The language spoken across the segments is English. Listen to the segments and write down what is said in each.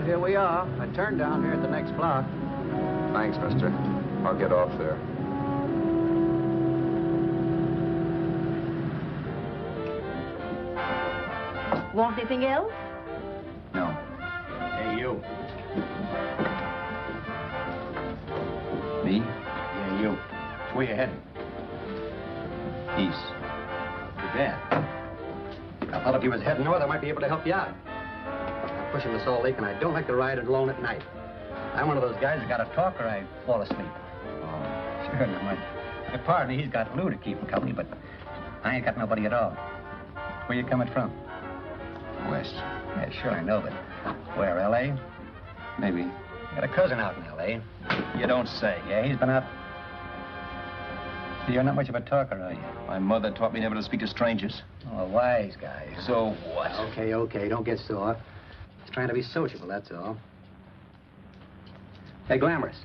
Well, here we are. I turned down here at the next block. Thanks, mister. I'll get off there. Want anything else? No. Hey, you. Me? Yeah, you. Where you heading? East. Too bad. I thought if you was heading north, I might be able to help you out. I'm pushing the Salt Lake, and I don't like to ride it alone at night. I'm one of those guys that got to talk or I fall asleep. Oh. Sure, now, my partner, he's got Lou to keep him company, but I ain't got nobody at all. Where you coming from? West. Yeah, sure, I know, but where, L.A.? Maybe. Got a cousin out in L.A. You don't say. Yeah, he's been out. You're not much of a talker, are you? My mother taught me never to speak to strangers. Oh, a wise guy. So what? Okay, don't get sore. Just trying to be sociable, that's all. Hey, Glamorous.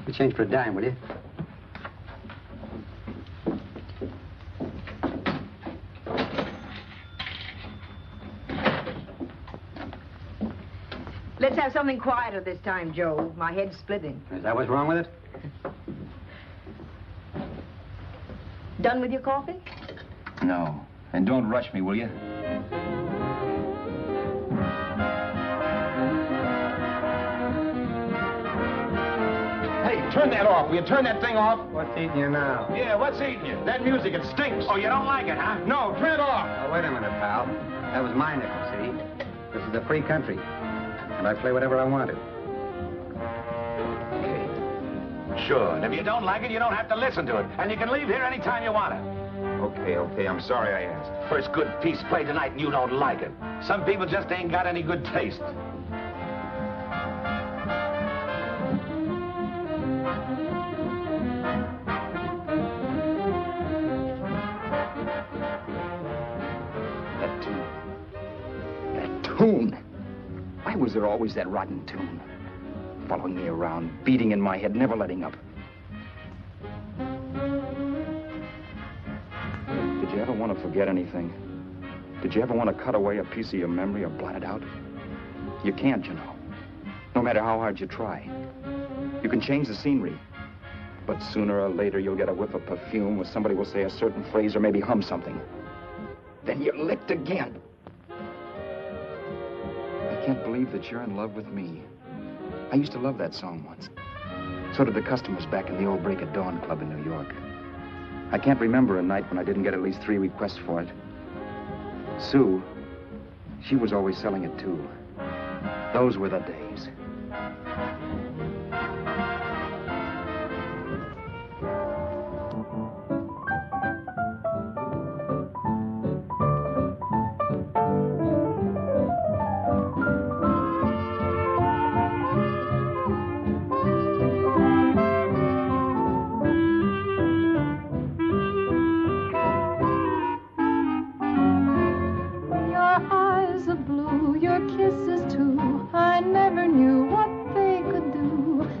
You change for a dime, will you? Let's have something quieter this time, Joe. My head's splitting. Is that what's wrong with it? Done with your coffee? No. And don't rush me, will you? Hey, turn that off. Will you turn that thing off? What's eating you now? Yeah, what's eating you? That music, it stinks. Oh, you don't like it, huh? No, turn it off. Oh, wait a minute, pal. That was my nickel, see? This is a free country. And I play whatever I wanted. Okay. Sure. And if you don't like it, you don't have to listen to it. And you can leave here anytime you want to. Okay. I'm sorry I asked. First good piece played tonight and you don't like it. Some people just ain't got any good taste. That tune. Why was there always that rotten tune? Following me around, beating in my head, never letting up. Did you ever want to forget anything? Did you ever want to cut away a piece of your memory or blot it out? You can't, you know. No matter how hard you try. You can change the scenery. But sooner or later, you'll get a whiff of perfume or somebody will say a certain phrase or maybe hum something. Then you're licked again. I can't believe that you're in love with me. I used to love that song once. So did the customers back in the old Break of Dawn Club in New York. I can't remember a night when I didn't get at least 3 requests for it. Sue, she was always selling it too. Those were the days.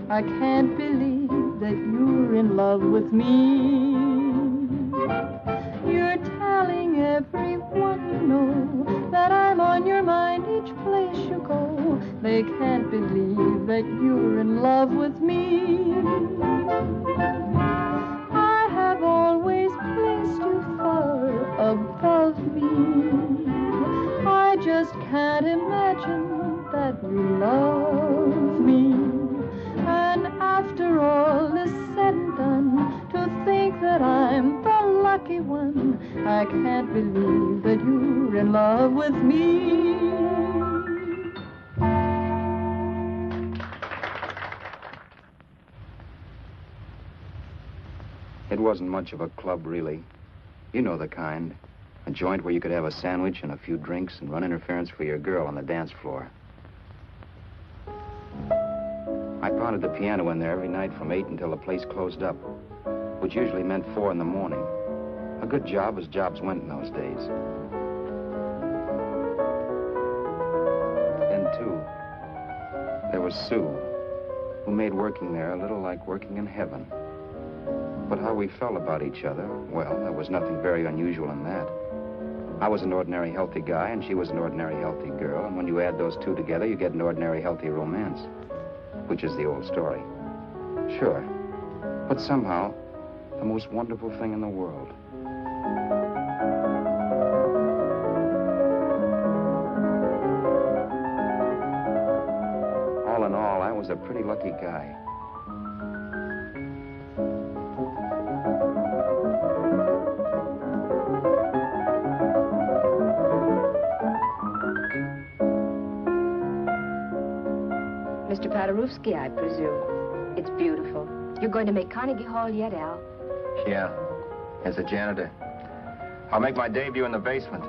I can't believe that you're in love with me. You're telling everyone you know that I'm on your mind each place you go. They can't believe that you're in love with me. I have always placed you far above me. I just can't imagine that you love me. And after all is said and done, to think that I'm the lucky one, I can't believe that you're in love with me. It wasn't much of a club, really. You know the kind. A joint where you could have a sandwich and a few drinks and run interference for your girl on the dance floor. I pounded the piano in there every night from 8 until the place closed up, which usually meant 4 in the morning. A good job as jobs went in those days. Then, too, there was Sue, who made working there a little like working in heaven. But how we felt about each other, well, there was nothing very unusual in that. I was an ordinary healthy guy, and she was an ordinary healthy girl, and when you add those two together, you get an ordinary healthy romance, which is the old story. Sure, but somehow, the most wonderful thing in the world. All in all, I was a pretty lucky guy. Mr. Paderewski, I presume. It's beautiful. You're going to make Carnegie Hall yet, Al? Yeah, as a janitor. I'll make my debut in the basement.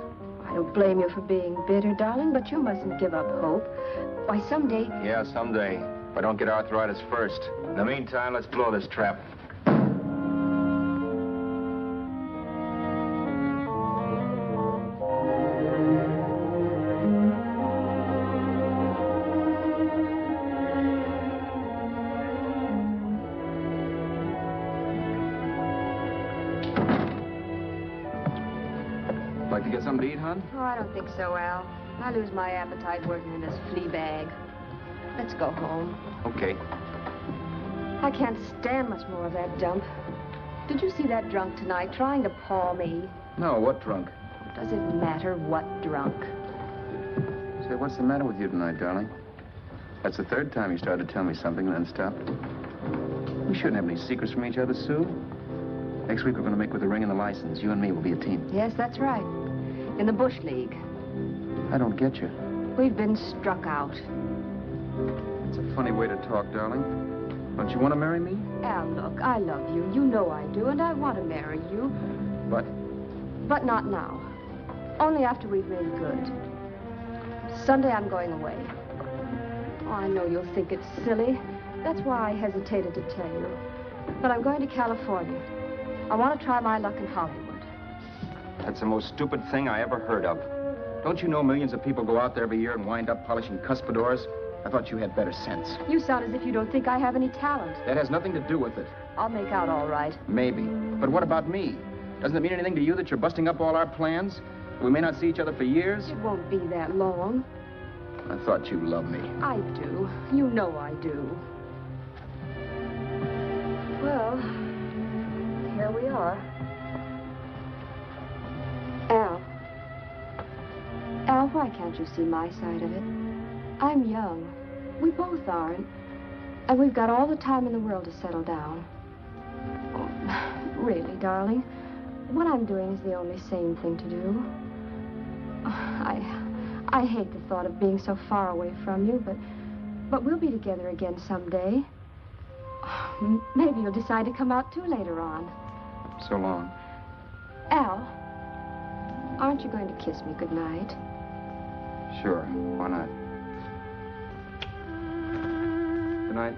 I don't blame you for being bitter, darling, but you mustn't give up hope. Why, someday... Yeah, someday. If I don't get arthritis first. In the meantime, let's blow this trap. Like to get something to eat, hon? Oh, I don't think so, Al. I lose my appetite working in this flea bag. Let's go home. Okay. I can't stand much more of that dump. Did you see that drunk tonight trying to paw me? No, what drunk? Does it matter what drunk? Say, what's the matter with you tonight, darling? That's the third time you started to tell me something and then stopped. We shouldn't have any secrets from each other, Sue. Next week, we're going to make with the ring and the license. You and me will be a team. Yes, that's right. In the Bush League. I don't get you. We've been struck out. It's a funny way to talk, darling. Don't you want to marry me? Al, look, I love you. You know I do, and I want to marry you. But? But not now. Only after we've made good. Sunday, I'm going away. Oh, I know you'll think it's silly. That's why I hesitated to tell you. But I'm going to California. I want to try my luck in Hollywood. That's the most stupid thing I ever heard of. Don't you know millions of people go out there every year and wind up polishing cuspidors? I thought you had better sense. You sound as if you don't think I have any talent. That has nothing to do with it. I'll make out all right. Maybe. But what about me? Doesn't it mean anything to you that you're busting up all our plans? We may not see each other for years? It won't be that long. I thought you loved me. I do. You know I do. Well, here we are. Al, why can't you see my side of it? I'm young. We both are, and we've got all the time in the world to settle down. Oh, really, darling, what I'm doing is the only sane thing to do. I hate the thought of being so far away from you, but we'll be together again someday. Maybe you'll decide to come out too later on. So long. Al, aren't you going to kiss me goodnight? Sure. Why not? Good night.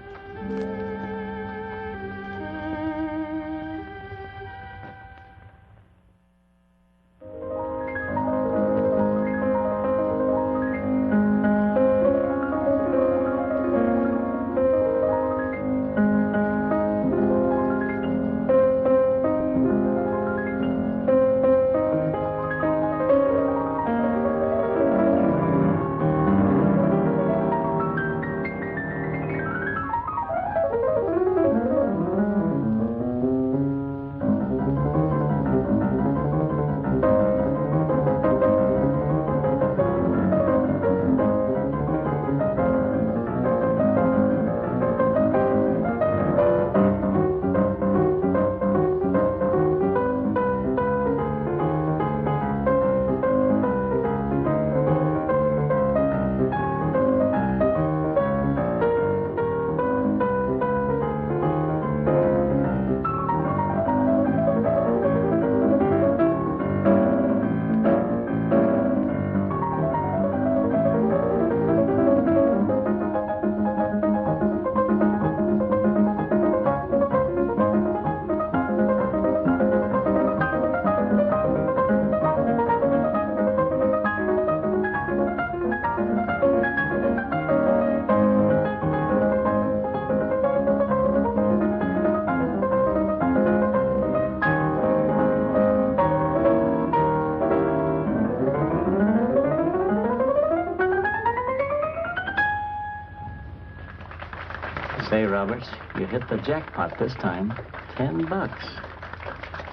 Say, Roberts, you hit the jackpot this time. $10.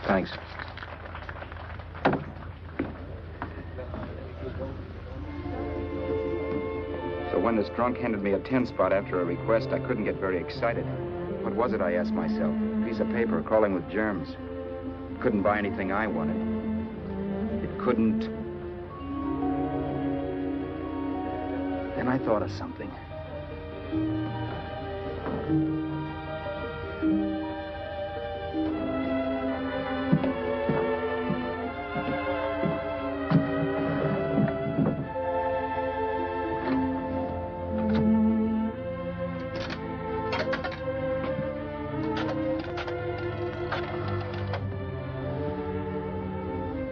Thanks. So when this drunk handed me a 10 spot after a request, I couldn't get very excited. What was it, I asked myself? A piece of paper crawling with germs. It couldn't buy anything I wanted. It couldn't... Then I thought of something.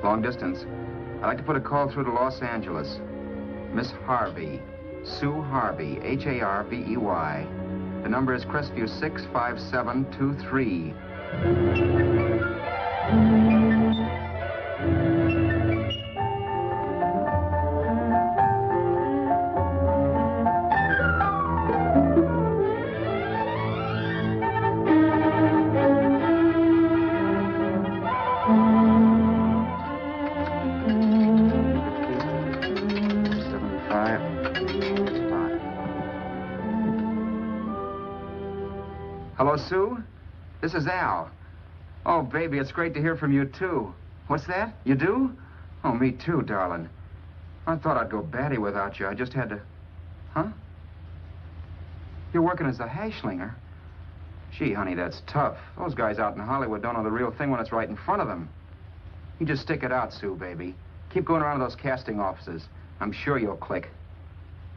Long distance. I'd like to put a call through to Los Angeles. Miss Harvey. Sue Harvey, Harvey. The number is Crestview 65723. Hello, Sue? This is Al. Oh, baby, it's great to hear from you, too. What's that? You do? Oh, me too, darling. I thought I'd go batty without you. I just had to... Huh? You're working as a hashlinger? Gee, honey, that's tough. Those guys out in Hollywood don't know the real thing when it's right in front of them. You just stick it out, Sue, baby. Keep going around to those casting offices. I'm sure you'll click.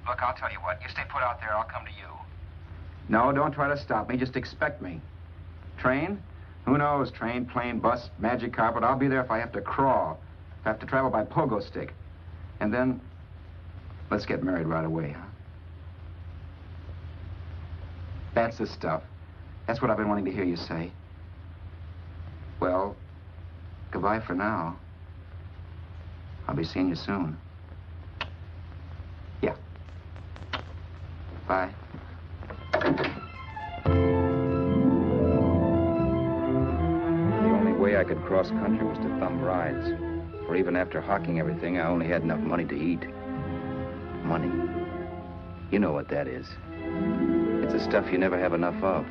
Look, I'll tell you what. You stay put out there, I'll come to you. No, don't try to stop me. Just expect me. Train? Who knows? Train, plane, bus, magic carpet. I'll be there if I have to crawl. If I have to travel by pogo stick. And then, let's get married right away, huh? That's the stuff. That's what I've been wanting to hear you say. Well, goodbye for now. I'll be seeing you soon. Yeah. Bye. The only way I could cross country was to thumb rides. For even after hawking everything, I only had enough money to eat. Money. You know what that is. It's the stuff you never have enough of.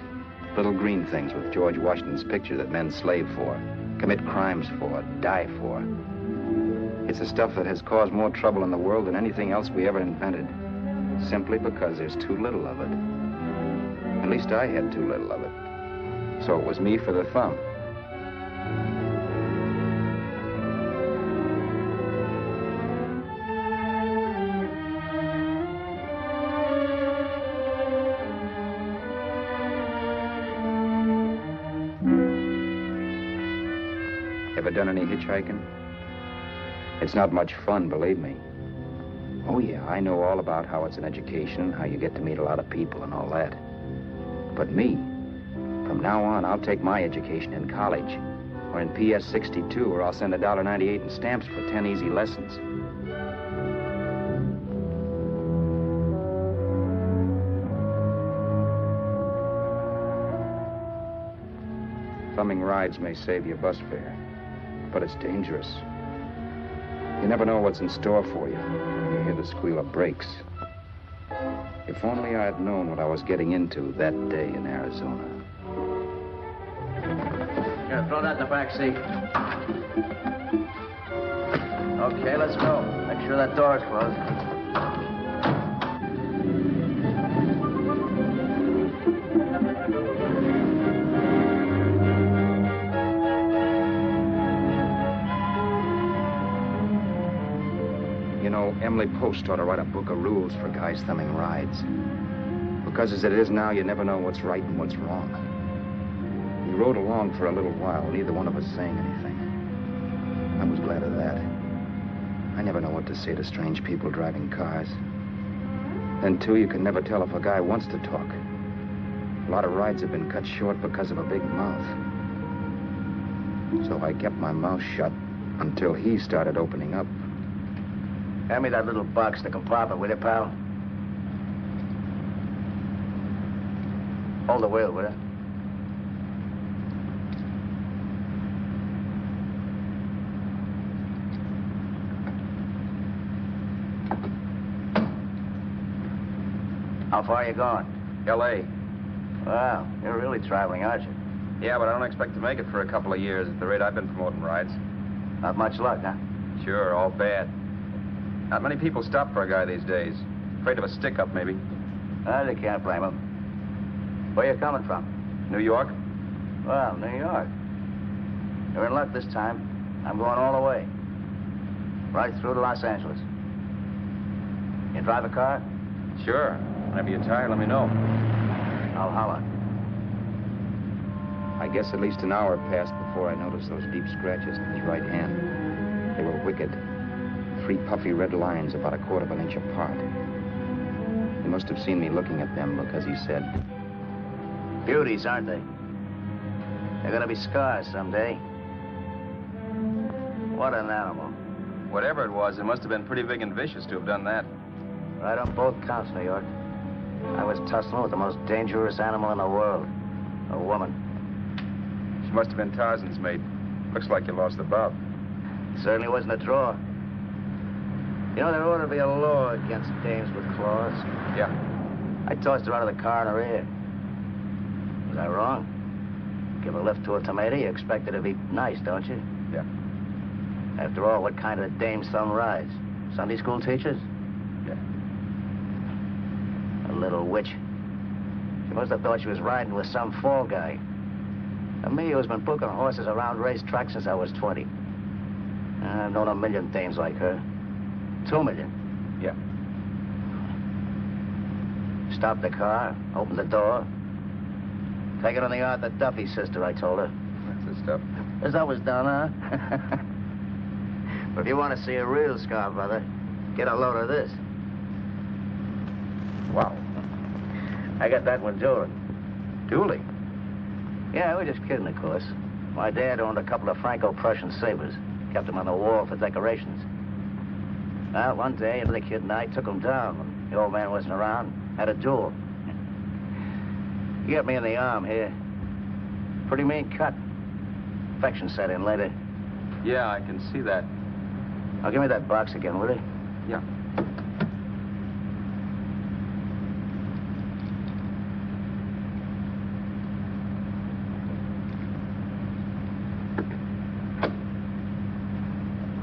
Little green things with George Washington's picture that men slave for, commit crimes for, die for. It's the stuff that has caused more trouble in the world than anything else we ever invented. Simply because there's too little of it. At least I had too little of it. So it was me for the thumb. Ever done any hitchhiking? It's not much fun, believe me. Oh, yeah, I know all about how it's an education, how you get to meet a lot of people and all that. But me, from now on, I'll take my education in college, or in PS 62, where I'll send $1.98 in stamps for 10 easy lessons. Thumbing rides may save you bus fare, but it's dangerous. You never know what's in store for you. You hear the squeal of brakes. If only I had known what I was getting into that day in Arizona. Here, throw that in the back seat. Okay, let's go. Make sure that door is closed. Emily Post ought to write a book of rules for guys thumbing rides. Because as it is now, you never know what's right and what's wrong. We rode along for a little while, neither one of us saying anything. I was glad of that. I never know what to say to strange people driving cars. Then, too, you can never tell if a guy wants to talk. A lot of rides have been cut short because of a big mouth. So I kept my mouth shut until he started opening up. Hand me that little box in the compartment, will you, pal? Hold the wheel, will you? How far are you going? L.A. Wow, you're really traveling, aren't you? Yeah, but I don't expect to make it for a couple of years at the rate I've been promoting rides. Not much luck, huh? Sure, all bad. Not many people stop for a guy these days. Afraid of a stick-up, maybe. They can't blame him. Where you coming from? New York? Well, New York. You're in luck this time. I'm going all the way. Right through to Los Angeles. You drive a car? Sure. Whenever you're tired, let me know. I'll holler. I guess at least an hour passed before I noticed those deep scratches in his right hand. They were wicked. 3 puffy red lines about a quarter of an inch apart. He must have seen me looking at them because he said, Beauties, aren't they? They're gonna be scars someday. What an animal. Whatever it was, it must have been pretty big and vicious to have done that. Right on both counts, New York. I was tussling with the most dangerous animal in the world. A woman. She must have been Tarzan's mate. Looks like you lost the bout. Certainly wasn't a draw. You know, there ought to be a law against dames with claws. Yeah. I tossed her out of the car in her ear. Was I wrong? Give a lift to a tomato, you expect her to be nice, don't you? Yeah. After all, what kind of dame's son rides? Sunday school teachers? Yeah. A little witch. She must have thought she was riding with some fall guy. And me, who's been booking horses around racetracks since I was 20. I've known a million dames like her. 2 million. Yeah. Stopped the car, opened the door. Take it on the Arthur Duffy sister, I told her. That's the stuff. As that was done, huh? But if you want to see a real scar, brother, get a load of this. Wow. I got that one dueling. Dueling? Yeah, we're just kidding, of course. My dad owned a couple of Franco-Prussian sabers. Kept them on the wall for decorations. Well, one day, another kid and I took them down when the old man wasn't around. Had a duel. He got me in the arm here. Pretty mean cut. Infection set in later. Yeah, I can see that. Now, give me that box again, will you? Yeah.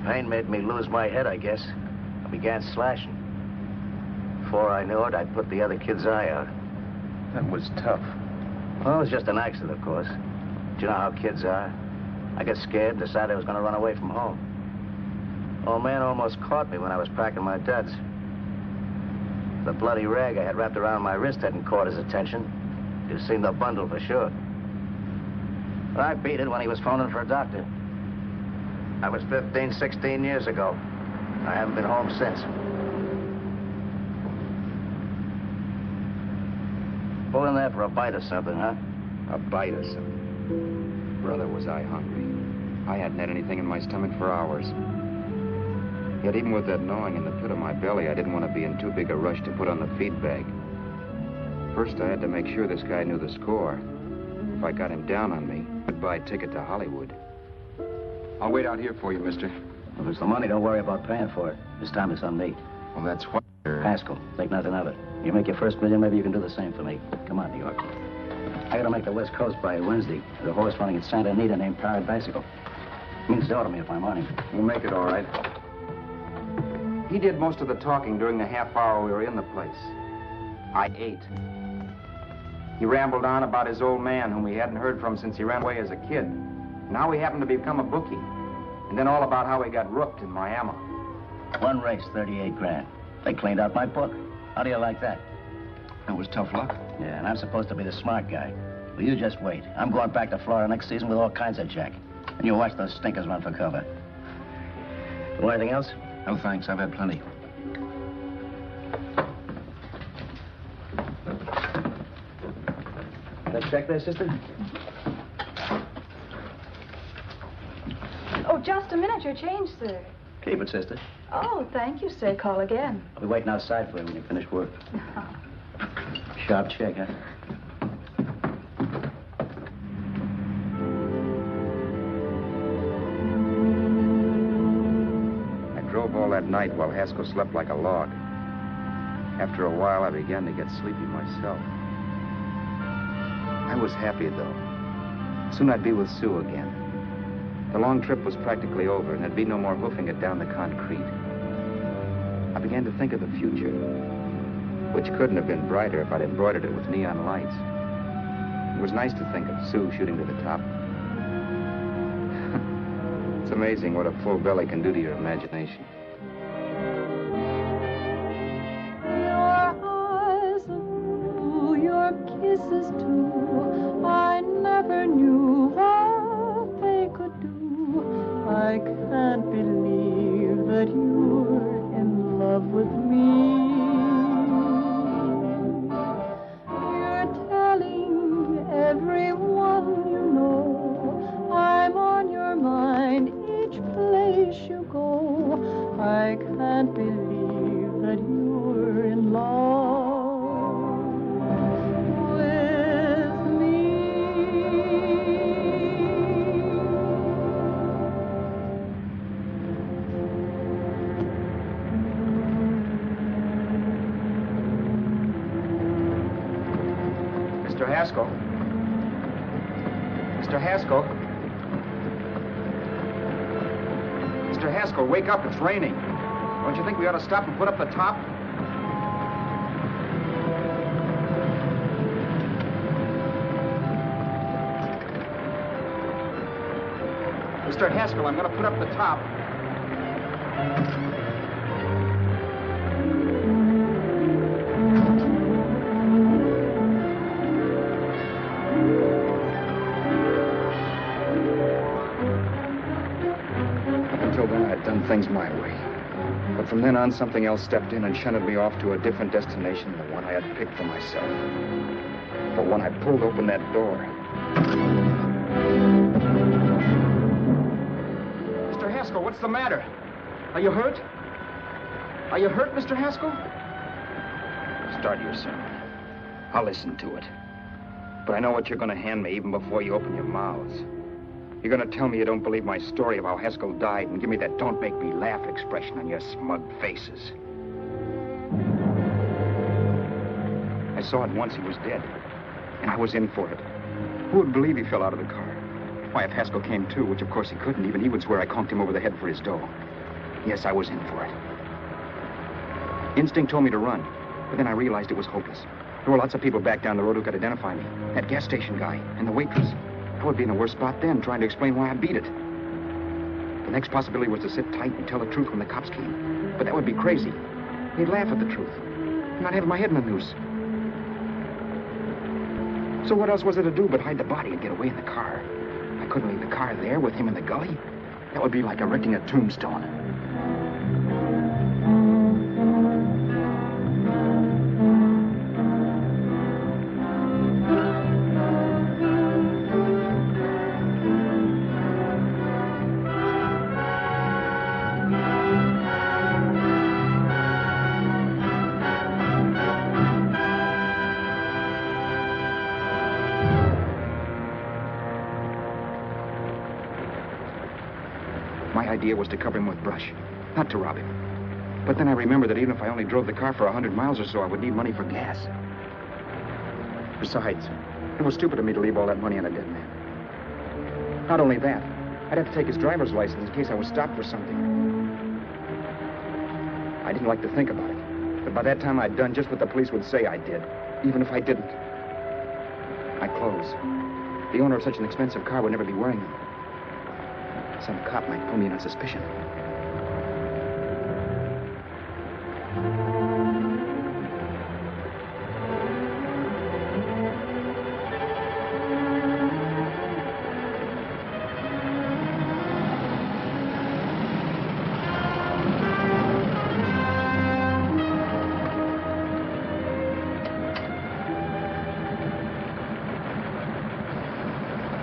Pain made me lose my head, I guess. I began slashing. Before I knew it, I'd put the other kid's eye out. That was tough. Well, it was just an accident, of course. Do you know how kids are? I got scared and decided I was going to run away from home. Old man almost caught me when I was packing my duds. The bloody rag I had wrapped around my wrist hadn't caught his attention. You've seen the bundle for sure. But I beat it when he was phoning for a doctor. That was 15, 16 years ago. I haven't been home since. Pull in there for a bite or something, huh? a bite or something. Brother, was I hungry. I hadn't had anything in my stomach for hours. Yet even with that gnawing in the pit of my belly, I didn't want to be in too big a rush to put on the feed bag. First, I had to make sure this guy knew the score. If I got him down on me, goodbye ticket to Hollywood. I'll wait out here for you, mister. If it's the money, don't worry about paying for it. This time it's on me. Well, that's what... Haskell, think nothing of it. You make your first million, maybe you can do the same for me. Come on, New York. I gotta make the West Coast by Wednesday. There's a horse running at Santa Anita named Pirate Bicycle. Means dough to me if I'm on him. We'll make it all right. He did most of the talking during the half hour we were in the place. I ate. He rambled on about his old man, whom he hadn't heard from since he ran away as a kid. Now he happened to become a bookie. And then all about how he got rooked in Miami. One race, 38 grand. They cleaned out my book. How do you like that? That was tough luck. Yeah, and I'm supposed to be the smart guy. Well, you just wait. I'm going back to Florida next season with all kinds of jack. And you watch those stinkers run for cover. You want anything else? No, thanks. I've had plenty. That check there, sister? Oh, just a minute. Your change, sir. Keep it, sister. Oh, thank you, sir. Call again. I'll be waiting outside for you when you finish work. Sharp check, huh? drove all that night while Haskell slept like a log. After a while, I began to get sleepy myself. I was happy, though. Soon I'd be with Sue again. The long trip was practically over, and there'd be no more hoofing it down the concrete. I began to think of the future, which couldn't have been brighter if I'd embroidered it with neon lights. It was nice to think of Sue shooting to the top. It's amazing what a full belly can do to your imagination. Your eyes are blue, your kisses too. I never knew what they could do. I can't believe that you're in love with me. You're telling everyone you know I'm on your mind each place you go. I can't believe that you're in love with me. Mr. Haskell? Mr. Haskell? Mr. Haskell, wake up. It's raining. Don't you think we ought to stop and put up the top? Mr. Haskell, I'm going to put up the top. Things my way. But from then on, something else stepped in and shunted me off to a different destination than the one I had picked for myself. But when I pulled open that door... Mr. Haskell, what's the matter? Are you hurt? Are you hurt, Mr. Haskell? Start your sermon. I'll listen to it. But I know what you're going to hand me even before you open your mouths. You're going to tell me you don't believe my story of how Haskell died and give me that don't make me laugh expression on your smug faces. I saw at once he was dead, and I was in for it. Who would believe he fell out of the car? Why, if Haskell came too, which of course he couldn't, even he would swear I conked him over the head for his dough. Yes, I was in for it. Instinct told me to run, but then I realized it was hopeless. There were lots of people back down the road who could identify me. That gas station guy and the waitress. I would be in the worst spot then, trying to explain why I beat it. The next possibility was to sit tight and tell the truth when the cops came. But that would be crazy. They'd laugh at the truth. And I'd have my head in the noose. So what else was there to do but hide the body and get away in the car? I couldn't leave the car there with him in the gully. That would be like erecting a tombstone. My idea was to cover him with brush, not to rob him. But then I remembered that even if I only drove the car for 100 miles or so, I would need money for gas. Besides, it was stupid of me to leave all that money on a dead man. Not only that, I'd have to take his driver's license in case I was stopped for something. I didn't like to think about it, but by that time I'd done just what the police would say I did, even if I didn't. My clothes. The owner of such an expensive car would never be wearing them. Some cop might pull me in on suspicion.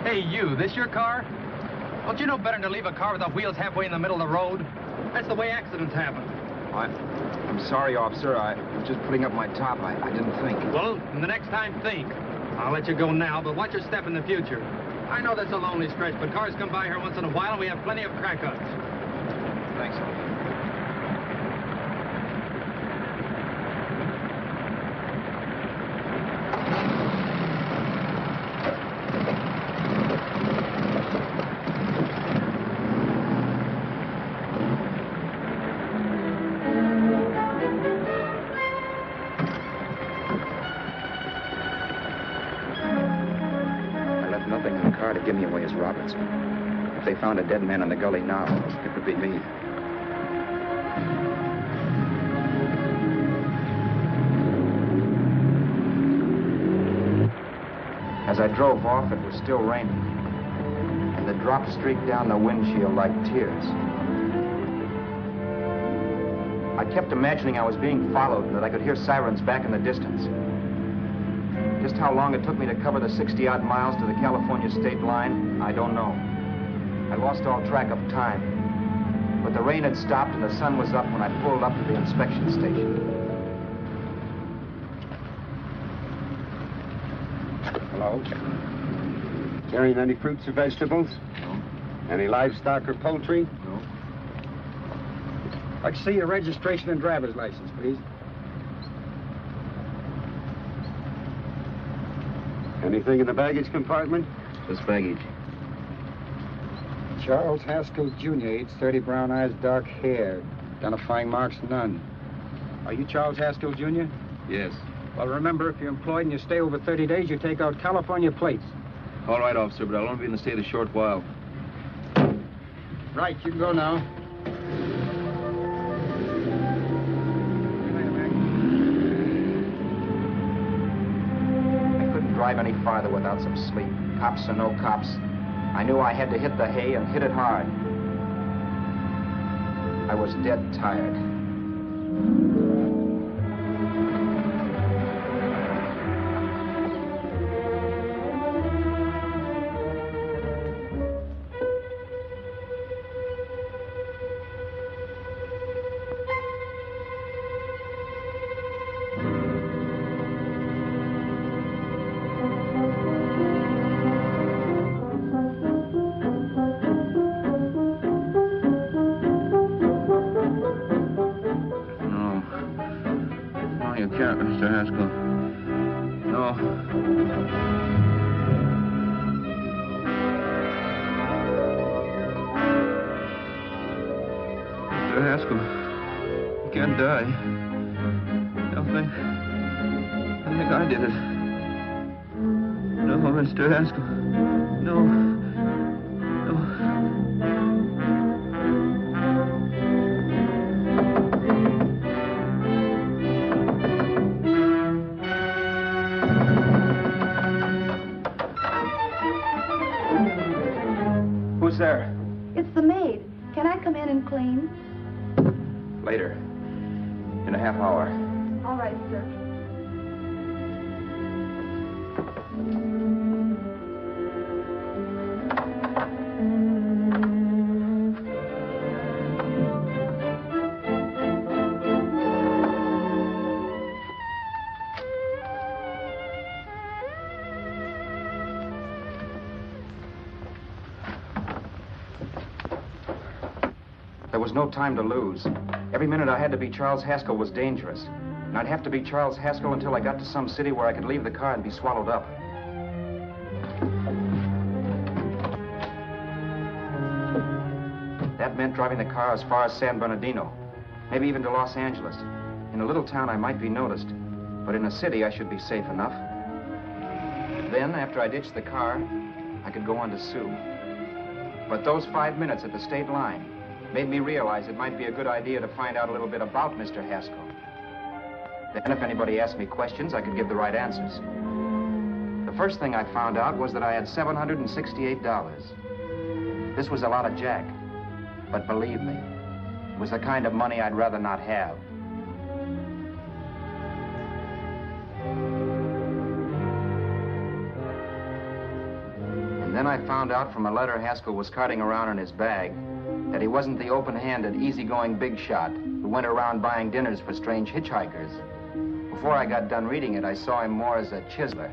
Hey, you, this your car? Don't you know better than to leave a car with the wheels halfway in the middle of the road? That's the way accidents happen. I'm sorry, officer. I was just putting up my top. I didn't think. Well, the next time, think. I'll let you go now, but watch your step in the future. I know that's a lonely stretch, but cars come by here once in a while, and we have plenty of crack-ups. Thanks, officer. me away as Roberts. If they found a dead man in the gully now, it would be me. As I drove off, it was still raining, and the drops streaked down the windshield like tears. I kept imagining I was being followed and that I could hear sirens back in the distance. Just how long it took me to cover the 60-odd miles to the California state line, I don't know. I lost all track of time. But the rain had stopped and the sun was up when I pulled up to the inspection station. Hello? Carrying any fruits or vegetables? No. Any livestock or poultry? No. I'd like to see your registration and driver's license, please. Anything in the baggage compartment? Just baggage. Charles Haskell, Jr., age 30, brown eyes, dark hair. Identifying marks, none. Are you Charles Haskell, Jr.? Yes. Well, remember, if you're employed and you stay over 30 days, you take out California plates. All right, officer, but I'll only be in the state a short while. Right, you can go now. I couldn't drive any farther without some sleep. Cops or no cops, I knew I had to hit the hay and hit it hard. I was dead tired. Mr. Haskell. No. Mr. Haskell, you can't die. I think I did it. No, Mr. Haskell. No. Who's there? It's the maid. Can I come in and clean? Later. In a half hour. All right, sir. There was no time to lose. Every minute I had to be Charles Haskell was dangerous. And I'd have to be Charles Haskell until I got to some city where I could leave the car and be swallowed up. That meant driving the car as far as San Bernardino, maybe even to Los Angeles. In a little town, I might be noticed, but in a city, I should be safe enough. Then, after I ditched the car, I could go on to Sue. But those 5 minutes at the state line made me realize it might be a good idea to find out a little bit about Mr. Haskell. Then if anybody asked me questions, I could give the right answers. The first thing I found out was that I had $768. This was a lot of jack, but believe me, it was the kind of money I'd rather not have. And then I found out from a letter Haskell was carting around in his bag that he wasn't the open-handed, easygoing big shot who went around buying dinners for strange hitchhikers. Before I got done reading it, I saw him more as a chiseler.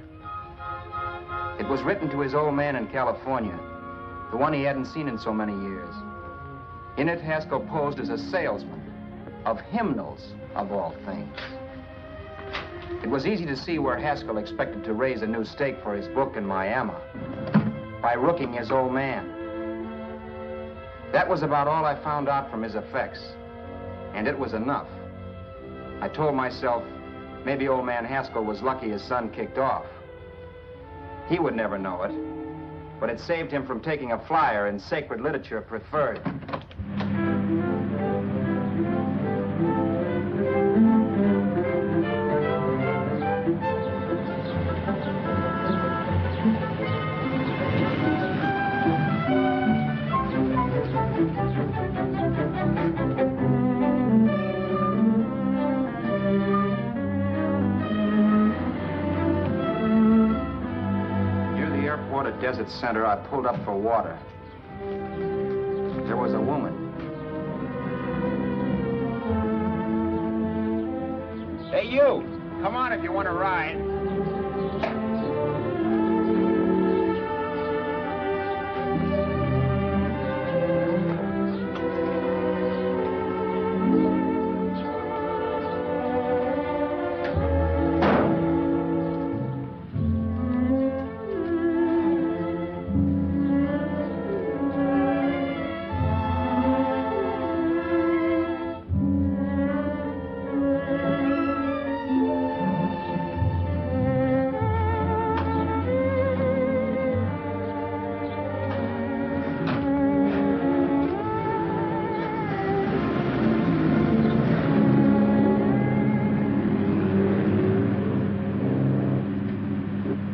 It was written to his old man in California, the one he hadn't seen in so many years. In it, Haskell posed as a salesman of hymnals, of all things. It was easy to see where Haskell expected to raise a new stake for his book in Miami by rooking his old man. That was about all I found out from his effects, and it was enough. I told myself, maybe old man Haskell was lucky his son kicked off. He would never know it, but it saved him from taking a flyer in sacred literature preferred. Desert Center, I pulled up for water. There was a woman. Hey, you! Come on if you want to ride.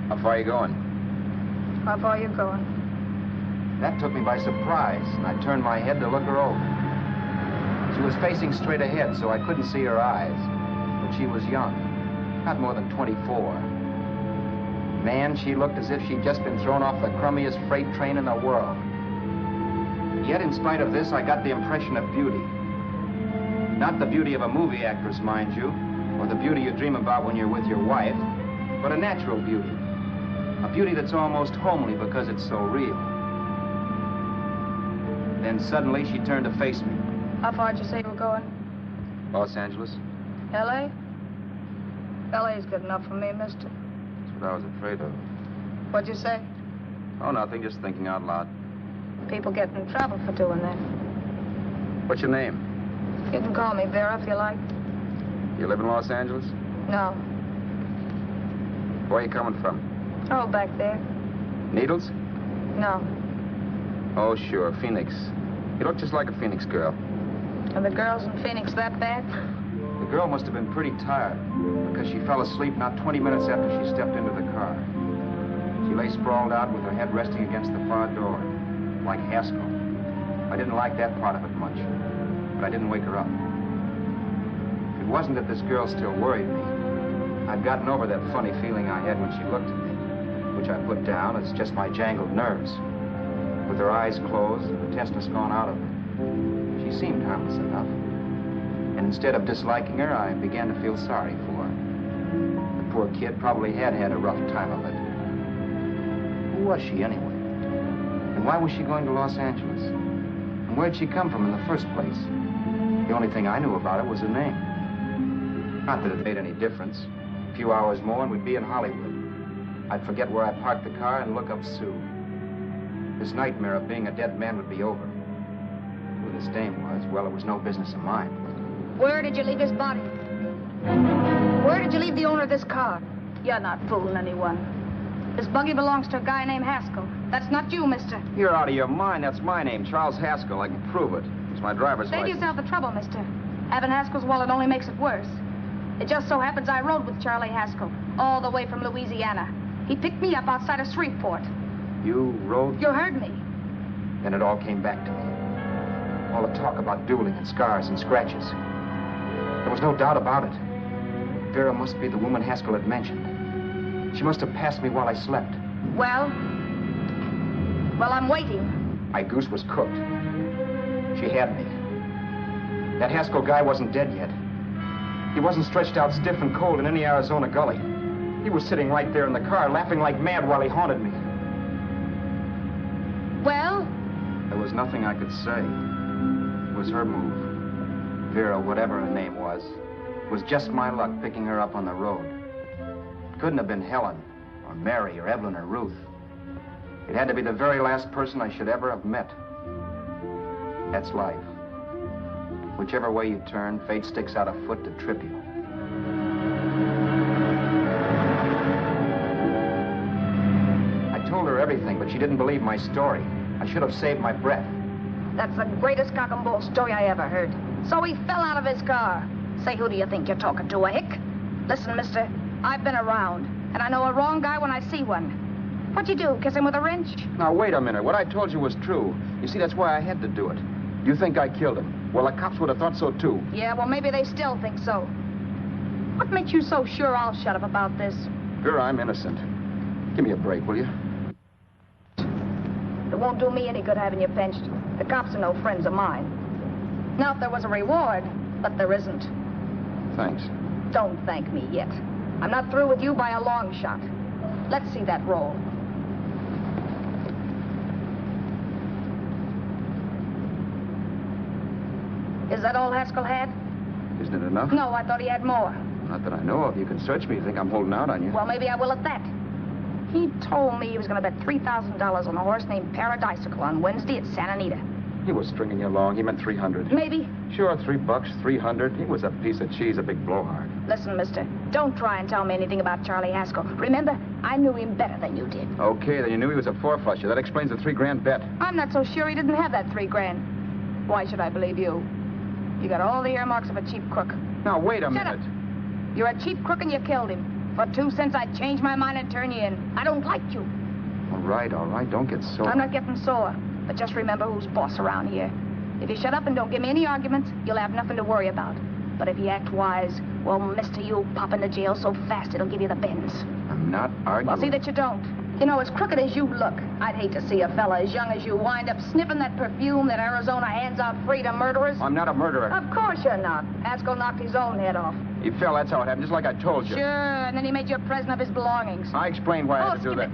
How far are you going? How far are you going? That took me by surprise, and I turned my head to look her over. She was facing straight ahead, so I couldn't see her eyes. But she was young, not more than 24. Man, she looked as if she'd just been thrown off the crummiest freight train in the world. Yet, in spite of this, I got the impression of beauty. Not the beauty of a movie actress, mind you, or the beauty you dream about when you're with your wife, but a natural beauty. A beauty that's almost homely because it's so real. Then suddenly she turned to face me. How far did you say you were going? Los Angeles? L.A.? L.A.'s good enough for me, mister. That's what I was afraid of. What'd you say? Oh, nothing, just thinking out loud. People get in trouble for doing that. What's your name? You can call me Vera if you like. You live in Los Angeles? No. Where are you coming from? Oh, back there. Needles? No. Oh, sure, Phoenix. You look just like a Phoenix girl. Are the girls in Phoenix that bad? The girl must have been pretty tired, because she fell asleep not 20 minutes after she stepped into the car. She lay sprawled out with her head resting against the far door, like Haskell. I didn't like that part of it much, but I didn't wake her up. It wasn't that this girl still worried me. I'd gotten over that funny feeling I had when she looked at me, which I put down as just my jangled nerves. With her eyes closed and the tenseness gone out of her, she seemed harmless enough. And instead of disliking her, I began to feel sorry for her. The poor kid probably had had a rough time of it. Who was she anyway? And why was she going to Los Angeles? And where'd she come from in the first place? The only thing I knew about her was her name. Not that it made any difference. A few hours more and we'd be in Hollywood. I'd forget where I parked the car and look up Sue. This nightmare of being a dead man would be over. Who this dame was, well, it was no business of mine. Where did you leave his body? Where did you leave the owner of this car? You're not fooling anyone. This buggy belongs to a guy named Haskell. That's not you, mister. You're out of your mind. That's my name, Charles Haskell. I can prove it. It's my driver's Save license. yourself the trouble, mister. Having Haskell's wallet only makes it worse. It just so happens I rode with Charlie Haskell, all the way from Louisiana. He picked me up outside of Shreveport. You rode? You heard me. Then it all came back to me. All the talk about dueling and scars and scratches. There was no doubt about it. Vera must be the woman Haskell had mentioned. She must have passed me while I slept. Well, I'm waiting. My goose was cooked. She had me. That Haskell guy wasn't dead yet. He wasn't stretched out stiff and cold in any Arizona gully. He was sitting right there in the car, laughing like mad while he haunted me. Well? There was nothing I could say. It was her move. Vera, whatever her name was just my luck picking her up on the road. It couldn't have been Helen, or Mary, or Evelyn, or Ruth. It had to be the very last person I should ever have met. That's life. Whichever way you turn, fate sticks out a foot to trip you. I told her everything, but but she didn't believe my story. I should have saved my breath. That's the greatest cock and bull story I ever heard. So he fell out of his car. Say, who do you think you're talking to, a hick? Listen, mister, I've been around, and I know a wrong guy when I see one. What'd you do, kiss him with a wrench? Now, wait a minute. What I told you was true. You see, that's why I had to do it. You think I killed him. Well, the cops would have thought so, too. Yeah, well, maybe they still think so. What makes you so sure I'll shut up about this? Girl, I'm innocent. Give me a break, will you? It won't do me any good having you pinched. The cops are no friends of mine. Now, if there was a reward, but there isn't. Thanks. Don't thank me yet. I'm not through with you by a long shot. Let's see that roll. Is that all Haskell had? Isn't it enough? No, I thought he had more. Not that I know of. You can search me. You think I'm holding out on you? Well, maybe I will at that. He told me he was going to bet $3,000 on a horse named Paradisical on Wednesday at Santa Anita. He was stringing you along. He meant 300. Maybe. Sure, $3, 300. He was a piece of cheese, a big blowhard. Listen, mister, don't try and tell me anything about Charlie Haskell. Remember, I knew him better than you did. Okay, then you knew he was a four-flusher. That explains the $3,000 bet. I'm not so sure he didn't have that $3,000. Why should I believe you? You got all the earmarks of a cheap crook. Now, wait a minute. Shut up. You're a cheap crook and you killed him. For 2 cents, I'd change my mind and turn you in. I don't like you. All right. Don't get sore. I'm not getting sore. But just remember who's boss around here. If you shut up and don't give me any arguments, you'll have nothing to worry about. But if you act wise, well, mister, you'll pop into jail so fast it'll give you the bends. I'm not arguing. Well, see that you don't. You know, as crooked as you look, I'd hate to see a fella as young as you wind up sniffing that perfume that Arizona hands out free to murderers. I'm not a murderer. Of course you're not. Haskell knocked his own head off. He fell, that's how it happened, just like I told you. Sure, and then he made you a present of his belongings. I explained why I had to do that.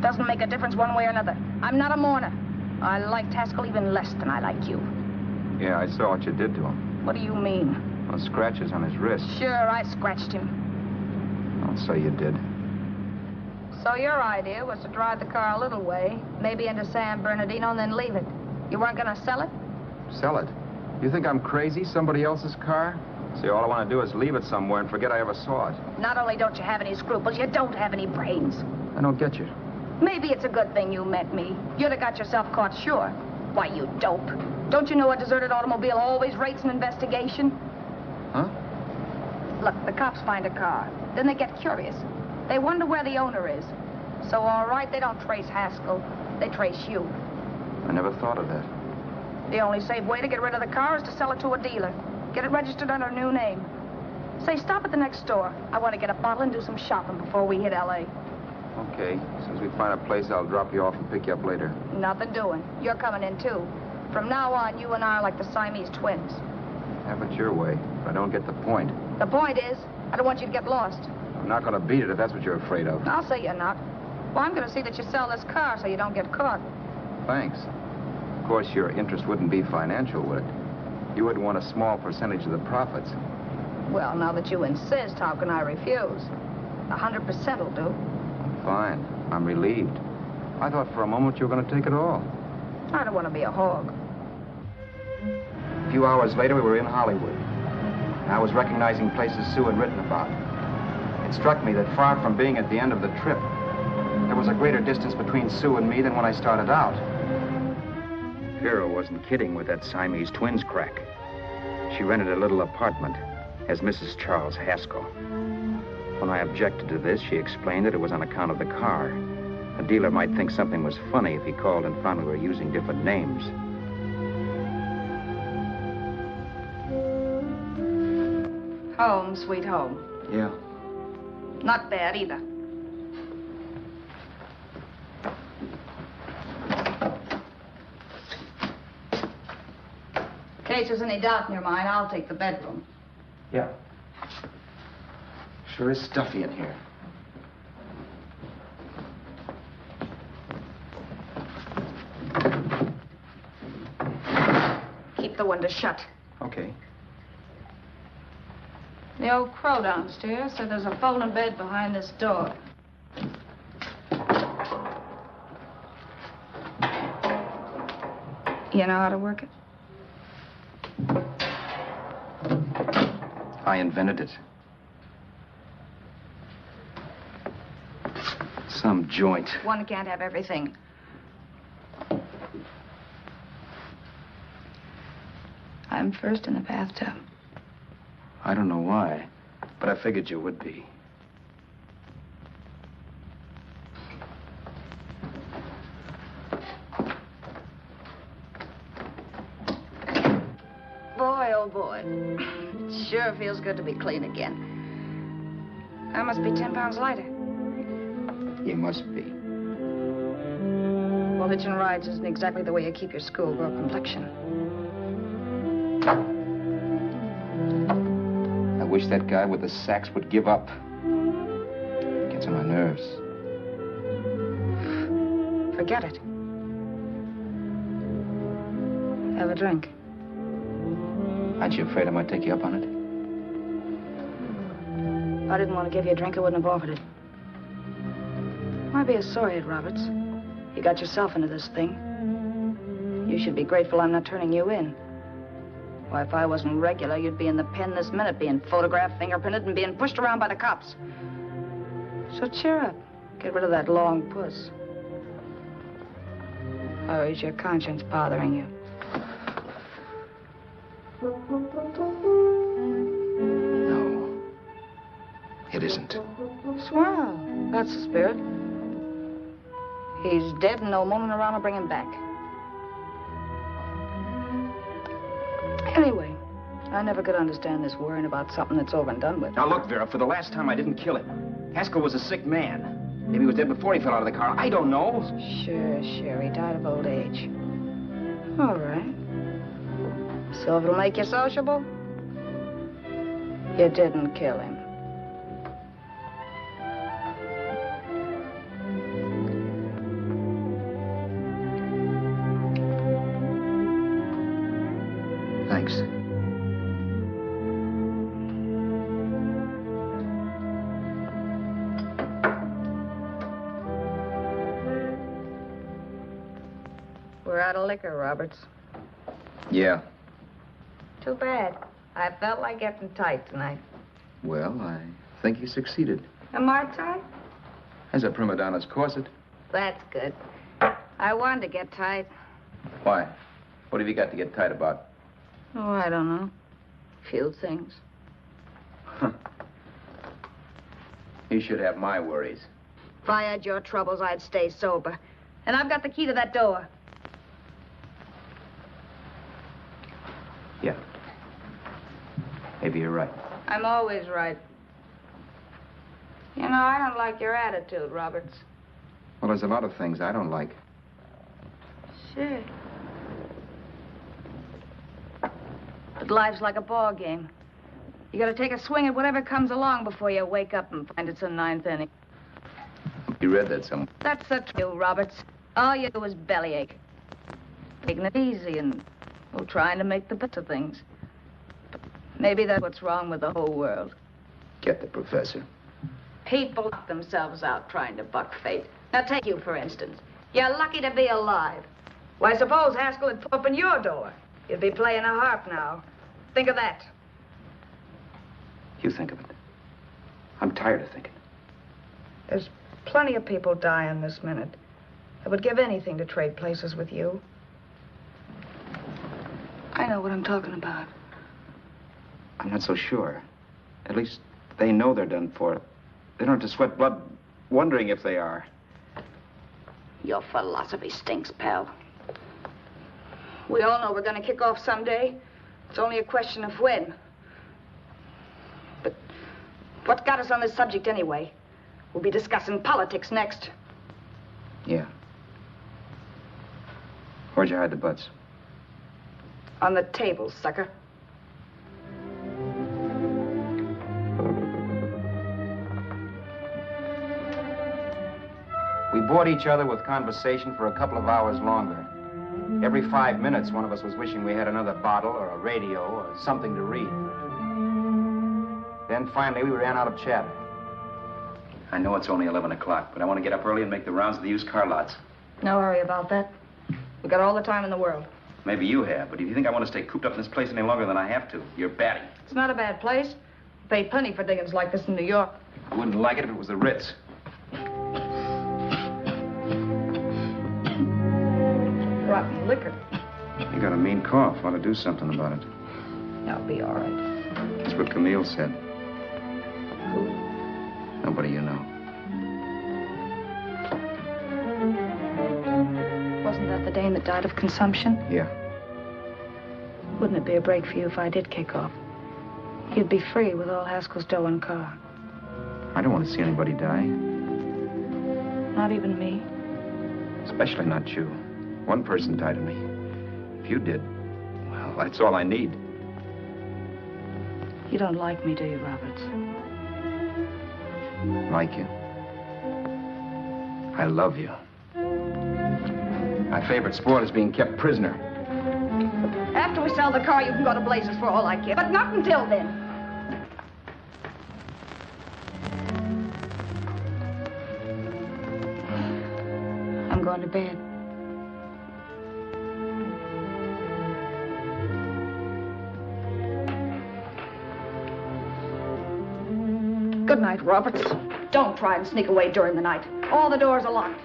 Doesn't make a difference one way or another. I'm not a mourner. I liked Haskell even less than I like you. Yeah, I saw what you did to him. What do you mean? Well, scratches on his wrist. Sure, I scratched him. I'll say you did. So your idea was to drive the car a little way, maybe into San Bernardino, and then leave it. You weren't going to sell it? Sell it? You think I'm crazy? Somebody else's car? See, all I want to do is leave it somewhere and forget I ever saw it. Not only don't you have any scruples, you don't have any brains. I don't get you. Maybe it's a good thing you met me. You'd have got yourself caught, sure. Why, you dope. Don't you know a deserted automobile always rates an investigation? Huh? Look, the cops find a car. Then they get curious. They wonder where the owner is. So, all right, they don't trace Haskell. They trace you. I never thought of that. The only safe way to get rid of the car is to sell it to a dealer. Get it registered under a new name. Say, stop at the next store. I want to get a bottle and do some shopping before we hit L.A. Okay. As soon as we find a place, I'll drop you off and pick you up later. Nothing doing. You're coming in, too. From now on, you and I are like the Siamese twins. Have it your way. But I don't get the point. The point is, I don't want you to get lost. I'm not going to beat it if that's what you're afraid of. I'll say you're not. Well, I'm going to see that you sell this car so you don't get caught. Thanks. Of course, your interest wouldn't be financial, would it? You would want a small percentage of the profits. Well, now that you insist, how can I refuse? 100% will do. Fine. I'm relieved. I thought for a moment you were going to take it all. I don't want to be a hog. A few hours later, we were in Hollywood. I was recognizing places Sue had written about. It struck me that far from being at the end of the trip, there was a greater distance between Sue and me than when I started out. Vera wasn't kidding with that Siamese twins crack. She rented a little apartment as Mrs. Charles Haskell. When I objected to this, she explained that it was on account of the car. A dealer might think something was funny if he called and found we were using different names. Home, sweet home. Yeah. Not bad either. In case there's any doubt in your mind, I'll take the bedroom. Yeah. Sure is stuffy in here. Keep the window shut. Okay. The old crow downstairs said there's a folding bed behind this door. You know how to work it? I invented it. Some joint. One can't have everything. I'm first in the bathtub. I don't know why, but I figured you would be. Boy, oh boy. It sure feels good to be clean again. I must be 10 pounds lighter. You must be. Well, hitching rides isn't exactly the way you keep your schoolgirl complexion. I wish that guy with the sacks would give up. Gets on my nerves. Forget it. Have a drink. Aren't you afraid I might take you up on it? If I didn't want to give you a drink, I wouldn't have offered it. Why be a sorehead, Roberts? You got yourself into this thing. You should be grateful I'm not turning you in. Why, if I wasn't regular, you'd be in the pen this minute, being photographed, fingerprinted, and being pushed around by the cops. So cheer up. Get rid of that long puss. Or is your conscience bothering you? No. It isn't. Swell. That's the spirit. He's dead and no woman around to bring him back. Anyway, I never could understand this worrying about something that's over and done with. Now look, Vera, for the last time I didn't kill him. Haskell was a sick man. Maybe he was dead before he fell out of the car. I don't know. Sure. He died of old age. All right. So if it'll make you sociable, you didn't kill him. Thanks. We're out of liquor, Roberts. Yeah. Too bad. I felt like getting tight tonight. Well, I think you succeeded. Am I tight? As a prima donna's corset. That's good. I wanted to get tight. Why? What have you got to get tight about? Oh, I don't know. Few things. You should have my worries. If I had your troubles, I'd stay sober. And I've got the key to that door. Yeah. Maybe you're right. I'm always right. You know, I don't like your attitude, Roberts. Well, there's a lot of things I don't like. Sure. But life's like a ball game. You gotta take a swing at whatever comes along before you wake up and find it's a ninth inning. You read that somewhere. That's the truth, Roberts. All you do is bellyache. Taking it easy and, well, trying to make the best of things. But maybe that's what's wrong with the whole world. Get the professor. People knock themselves out trying to buck fate. Now, take you, for instance. You're lucky to be alive. Why, suppose Haskell had opened your door. You'd be playing a harp now. Think of that. You think of it. I'm tired of thinking. There's plenty of people dying this minute. I would give anything to trade places with you. I know what I'm talking about. I'm not so sure. At least they know they're done for. They don't have to sweat blood wondering if they are. Your philosophy stinks, pal. We all know we're going to kick off someday. It's only a question of when. But what got us on this subject anyway? We'll be discussing politics next. Yeah. Where'd you hide the butts? On the table, sucker. We bored each other with conversation for a couple of hours longer. Every 5 minutes, one of us was wishing we had another bottle or a radio or something to read. Then finally, we ran out of chatter. I know it's only 11 o'clock, but I want to get up early and make the rounds of the used car lots. No hurry about that. We got all the time in the world. Maybe you have, but if you think I want to stay cooped up in this place any longer than I have to, you're batty. It's not a bad place. Pay plenty for diggings like this in New York. I wouldn't like it if it was the Ritz. Rotten liquor. You got a mean cough. Want to do something about it. I'll be all right. That's what Camille said. Who? Nobody you know. Wasn't that the dame that died of consumption? Yeah. Wouldn't it be a break for you if I did kick off? You'd be free with all Haskell's dough and car. I don't want to see anybody die. Not even me. Especially not you. One person died of me. If you did, well, that's all I need. You don't like me, do you, Roberts? Like you. I love you. My favorite sport is being kept prisoner. After we sell the car, you can go to blazes for all I care. But not until then. I'm going to bed. Good night, Roberts. Don't try and sneak away during the night. All the doors are locked.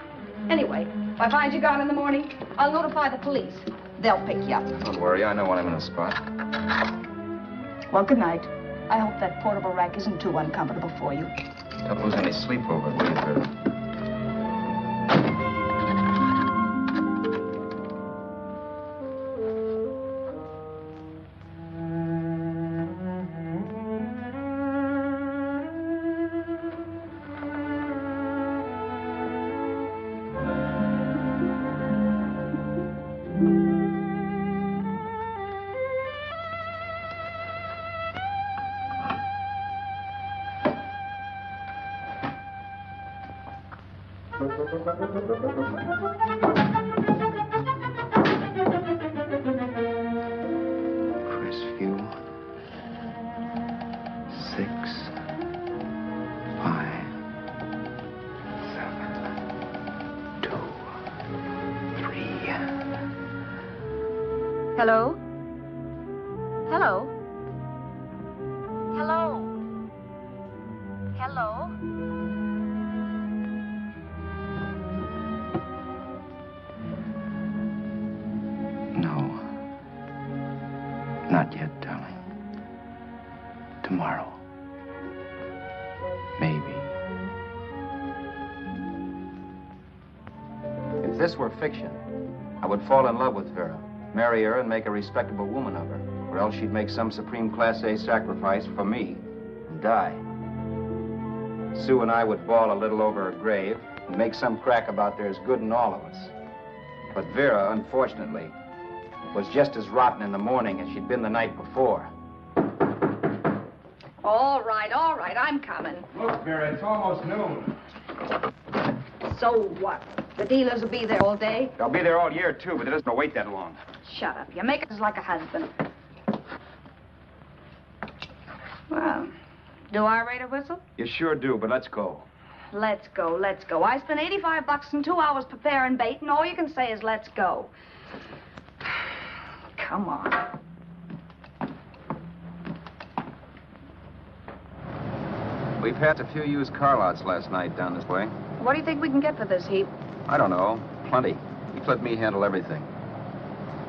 Anyway, if I find you gone in the morning, I'll notify the police. They'll pick you up. Don't worry, I know when I'm in a spot. Well, good night. I hope that portable rack isn't too uncomfortable for you. Don't lose any sleep over it, will you, Vera? Crestview. 6, 5, 7, 2, 3. Hello? Hello? Hello? Hello? No. Not yet, darling. Tomorrow. Maybe. If this were fiction, I would fall in love with Vera, marry her, and make a respectable woman of her. Or else she'd make some supreme Class A sacrifice for me and die. Sue and I would bawl a little over her grave and make some crack about there's good in all of us. But Vera, unfortunately, was just as rotten in the morning as she'd been the night before. All right, I'm coming. Look, Vera, it's almost noon. So what? The dealers will be there all day? They'll be there all year, too, but it doesn't wait that long. Shut up. You make it like a husband. Well, do I rate a whistle? You sure do, but let's go. Let's go, let's go. I spent $85 in 2 hours preparing bait, and all you can say is let's go. Come on. We passed a few used car lots last night down this way. What do you think we can get for this heap? I don't know. Plenty. Just let me handle everything.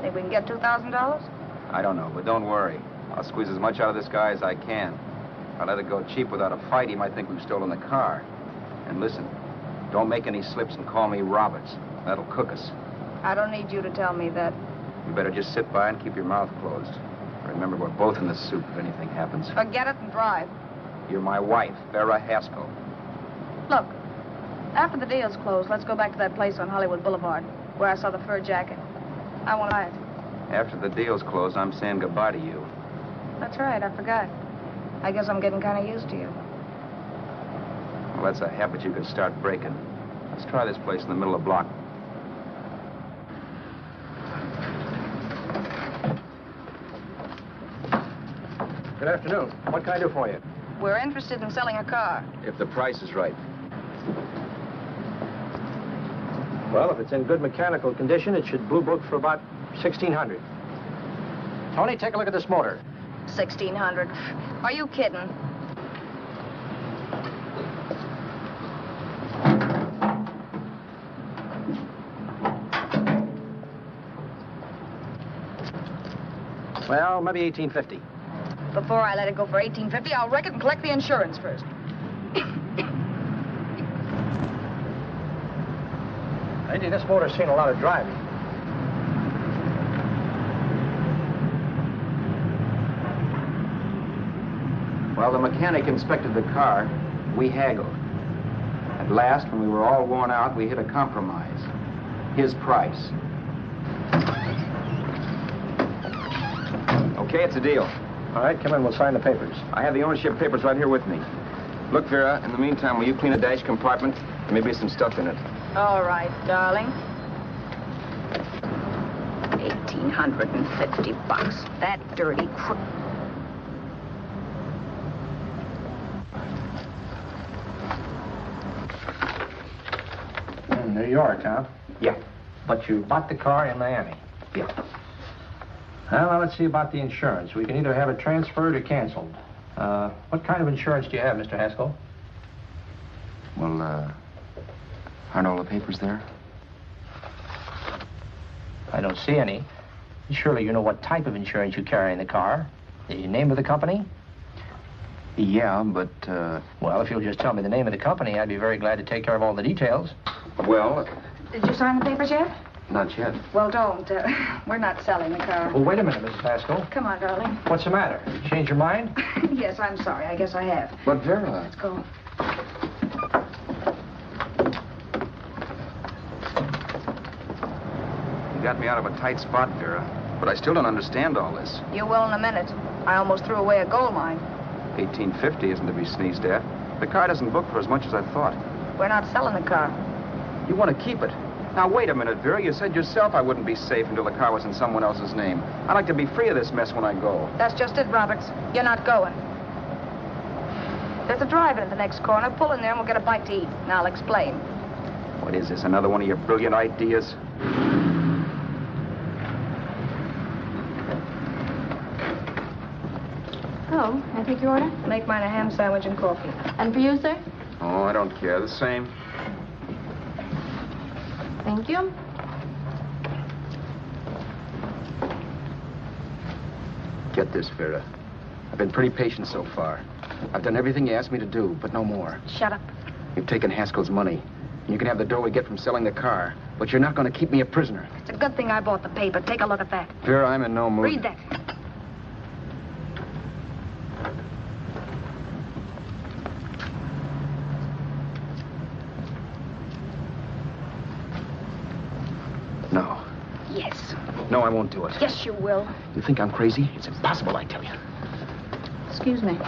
Think we can get $2,000? I don't know, but don't worry. I'll squeeze as much out of this guy as I can. If I let it go cheap without a fight, he might think we've stolen the car. And listen, don't make any slips and call me Roberts. That'll cook us. I don't need you to tell me that. You better just sit by and keep your mouth closed. Remember, we're both in the soup if anything happens. Forget it and drive. You're my wife, Vera Haskell. Look, after the deal's closed, let's go back to that place on Hollywood Boulevard where I saw the fur jacket. I want to buy it. After the deal's closed, I'm saying goodbye to you. That's right, I forgot. I guess I'm getting kind of used to you. Well, that's a habit you could start breaking. Let's try this place in the middle of the block. Good afternoon. What can I do for you? We're interested in selling a car. If the price is right. Well, if it's in good mechanical condition, it should blue book for about $1,600. Tony, take a look at this motor. 1,600. Are you kidding? Well, maybe $1,850. Before I let it go for $18.50, I'll wreck it and collect the insurance first. Lady, this motor's seen a lot of driving. Well, the mechanic inspected the car. We haggled. At last, when we were all worn out, we hit a compromise. His price. Okay, it's a deal. All right, come in. We'll sign the papers. I have the ownership papers right here with me. Look, Vera, in the meantime, will you clean a dash compartment? There may be some stuff in it. All right, darling. $1,850. That dirty crook. New York, huh? Yeah. But you bought the car in Miami? Yeah. Well, now let's see about the insurance. We can either have it transferred or canceled. What kind of insurance do you have, Mr. Haskell? Well, aren't all the papers there? I don't see any. Surely you know what type of insurance you carry in the car. The name of the company? Yeah, but, Well, if you'll just tell me the name of the company, I'd be very glad to take care of all the details. well, Did you sign the papers yet? not yet. Well, don't. We're not selling the car. Well, wait a minute, Mrs. Haskell. Come on, darling. What's the matter? Change your mind? Yes, I'm sorry. I guess I have. But, Vera... Let's go. You got me out of a tight spot, Vera. But I still don't understand all this. You will in a minute. I almost threw away a gold mine. $18.50 isn't to be sneezed at. The car doesn't book for as much as I thought. We're not selling the car. You want to keep it. Now, wait a minute, Vera. You said yourself I wouldn't be safe until the car was in someone else's name. I'd like to be free of this mess when I go. That's just it, Roberts. You're not going. There's a drive-in at the next corner. Pull in there and we'll get a bite to eat. And I'll explain. What is this, another one of your brilliant ideas? Oh, I take your order? Make mine a ham sandwich and coffee. And for you, sir? Oh, I don't care. The same. Thank you. Get this, Vera. I've been pretty patient so far. I've done everything you asked me to do, but no more. Shut up. You've taken Haskell's money. And you can have the dough we get from selling the car. But you're not going to keep me a prisoner. It's a good thing I bought the paper. Take a look at that. Vera, I'm in no mood. Read that. No. Yes. No, I won't do it. Yes, you will. You think I'm crazy? It's impossible, I tell you. Excuse me.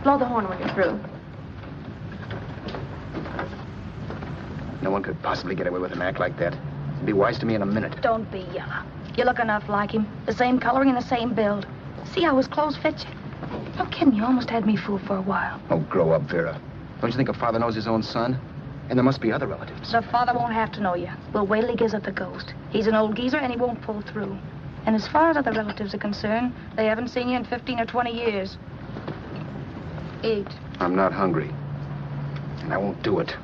Blow the horn when you're through. No one could possibly get away with an act like that. It'd be wise to me in a minute. Don't be yellow. You look enough like him. The same coloring and the same build. See how his clothes fit you? No kidding, you almost had me fooled for a while. Oh, grow up, Vera. Don't you think a father knows his own son? And there must be other relatives. The father won't have to know you. We'll wait till he gives up the ghost. He's an old geezer and he won't pull through. And as far as other relatives are concerned, they haven't seen you in 15 or 20 years. Eat. I'm not hungry. And I won't do it.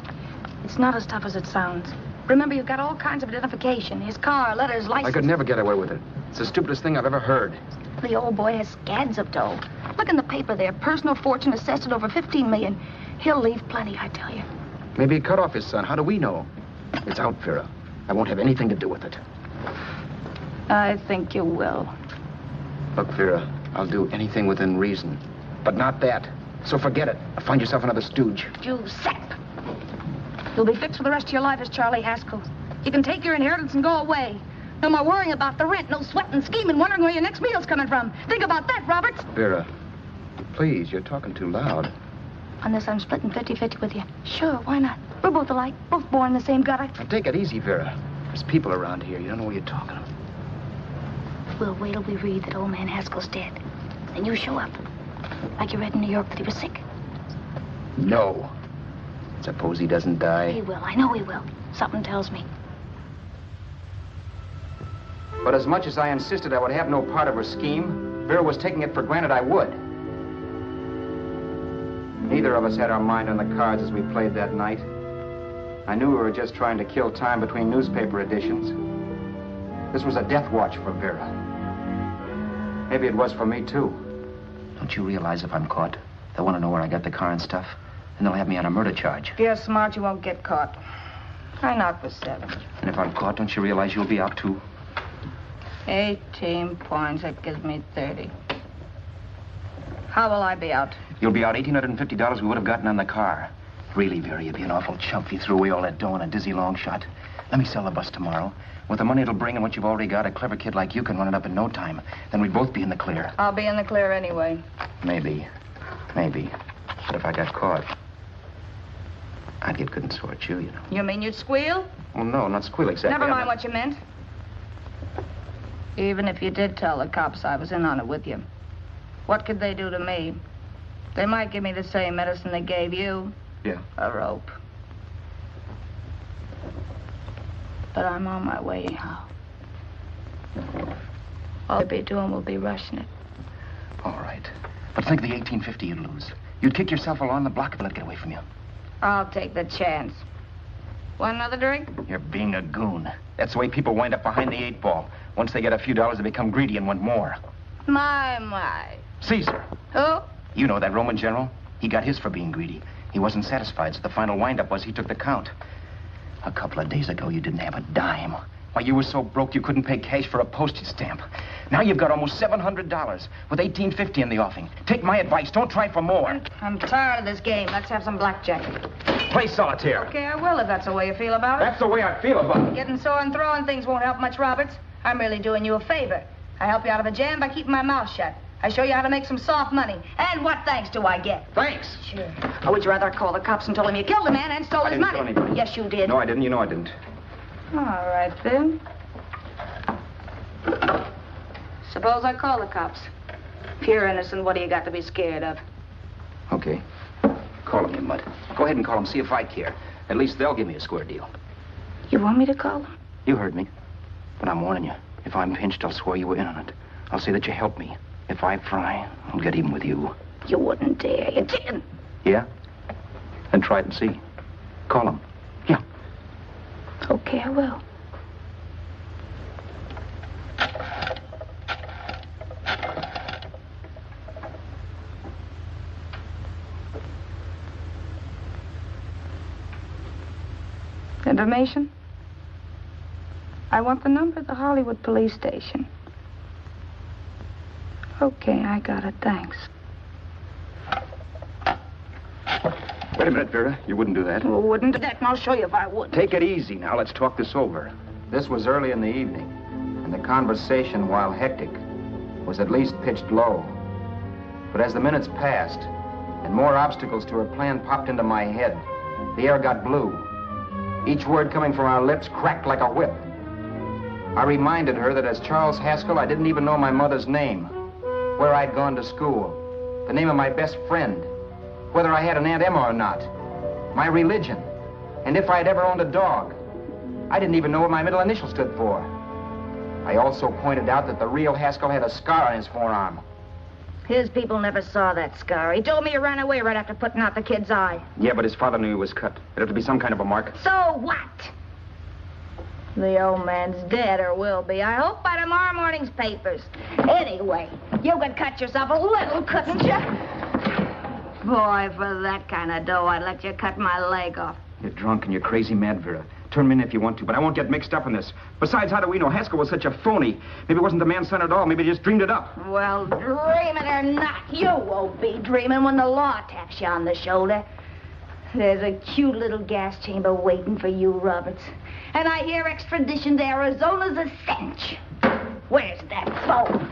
It's not as tough as it sounds. Remember, you've got all kinds of identification. His car, letters, license. I could never get away with it. It's the stupidest thing I've ever heard. The old boy has scads of dough. Look in the paper there. Personal fortune assessed at over $15 million. He'll leave plenty, I tell you. Maybe he cut off his son. How do we know? It's out, Vera. I won't have anything to do with it. I think you will. Look, Vera, I'll do anything within reason. But not that. So forget it. Find yourself another stooge. You sap. You'll be fixed for the rest of your life as Charlie Haskell. You can take your inheritance and go away. No more worrying about the rent, no sweating, scheming, wondering where your next meal's coming from. Think about that, Roberts. Vera, please, you're talking too loud. On this, I'm splitting 50-50 with you. Sure, why not? We're both alike, both born in the same gutter. Now, take it easy, Vera. There's people around here. You don't know what you're talking about. We'll wait till we read that old man Haskell's dead. Then you show up. Like you read in New York that he was sick. No. Suppose he doesn't die. He will. I know he will. Something tells me. But as much as I insisted I would have no part of her scheme, Vera was taking it for granted I would. Neither of us had our mind on the cards as we played that night. I knew we were just trying to kill time between newspaper editions. This was a death watch for Vera. Maybe it was for me, too. Don't you realize if I'm caught, they'll want to know where I got the car and stuff, and they'll have me on a murder charge. If you're smart, you won't get caught. I knock for 7. And if I'm caught, don't you realize you'll be out, too? 18 points. That gives me 30. How will I be out? You'll be out $1,850 we would have gotten on the car. Really, Vera, you'd be an awful chump if you threw away all that dough on a dizzy long shot. Let me sell the bus tomorrow. With the money it'll bring and what you've already got, a clever kid like you can run it up in no time. Then we'd both be in the clear. I'll be in the clear anyway. Maybe. Maybe. But if I got caught, I'd get good and sore at you, you know. You mean you'd squeal? Well, no, not squeal exactly. Never mind what you meant. Even if you did tell the cops I was in on it with you, what could they do to me? They might give me the same medicine they gave you. Yeah. A rope. But I'm on my way out. All they'll be doing will be rushing it. All right. But think of the $1,850 you'd lose. You'd kick yourself along the block if they let it get away from you. I'll take the chance. Want another drink? You're being a goon. That's the way people wind up behind the 8 ball. Once they get a few dollars, they become greedy and want more. My. Caesar. Who? You know that Roman general? He got his for being greedy. He wasn't satisfied, so the final wind-up was he took the count. A couple of days ago, you didn't have a dime. Why, you were so broke you couldn't pay cash for a postage stamp. Now you've got almost $700 with $1,850 in the offing. Take my advice. Don't try for more. I'm tired of this game. Let's have some blackjack. Play solitaire. Okay, I will if that's the way you feel about it. That's the way I feel about it. Getting sore and throwing things won't help much, Roberts. I'm really doing you a favor. I help you out of a jam by keeping my mouth shut. I show you how to make some soft money. And what thanks do I get? Thanks. Sure. Or would you rather call the cops and told him you killed a man and stole his money? I didn't kill anybody. Yes, you did. No, I didn't. You know I didn't. All right, then. Suppose I call the cops. If you're innocent, what do you got to be scared of? Okay. Call him, you mutt. Go ahead and call him, see if I care. At least they'll give me a square deal. You want me to call them? You heard me. But I'm warning you. If I'm pinched, I'll swear you were in on it. I'll say that you helped me. If I fry, I'll get even with you. You wouldn't dare. You're chicken. Yeah? Then try it and see. Call him. Yeah. Okay, I will. Information? I want the number of the Hollywood police station. Okay, I got it. Thanks. Wait a minute, Vera. You wouldn't do that. Well, wouldn't that? And I'll show you if I would. Take it easy now. Let's talk this over. This was early in the evening, and the conversation, while hectic, was at least pitched low. But as the minutes passed, and more obstacles to her plan popped into my head, the air got blue. Each word coming from our lips cracked like a whip. I reminded her that as Charles Haskell, I didn't even know my mother's name, where I'd gone to school, the name of my best friend, whether I had an Aunt Emma or not, my religion, and if I'd ever owned a dog. I didn't even know what my middle initial stood for. I also pointed out that the real Haskell had a scar on his forearm. His people never saw that scar. He told me he ran away right after putting out the kid's eye. Yeah, but his father knew he was cut. It'd have to be some kind of a mark. So what? The old man's dead, or will be. I hope by tomorrow morning's papers. Anyway, you could cut yourself a little, couldn't you? Boy, for that kind of dough, I'd let you cut my leg off. You're drunk and you're crazy mad, Vera. Turn me in if you want to, but I won't get mixed up in this. Besides, how do we know Haskell was such a phony? Maybe it wasn't the man's son at all. Maybe he just dreamed it up. Well, dreaming or not, you won't be dreaming when the law taps you on the shoulder. There's a cute little gas chamber waiting for you, Roberts. And I hear extradition to Arizona's a cinch. Where's that phone?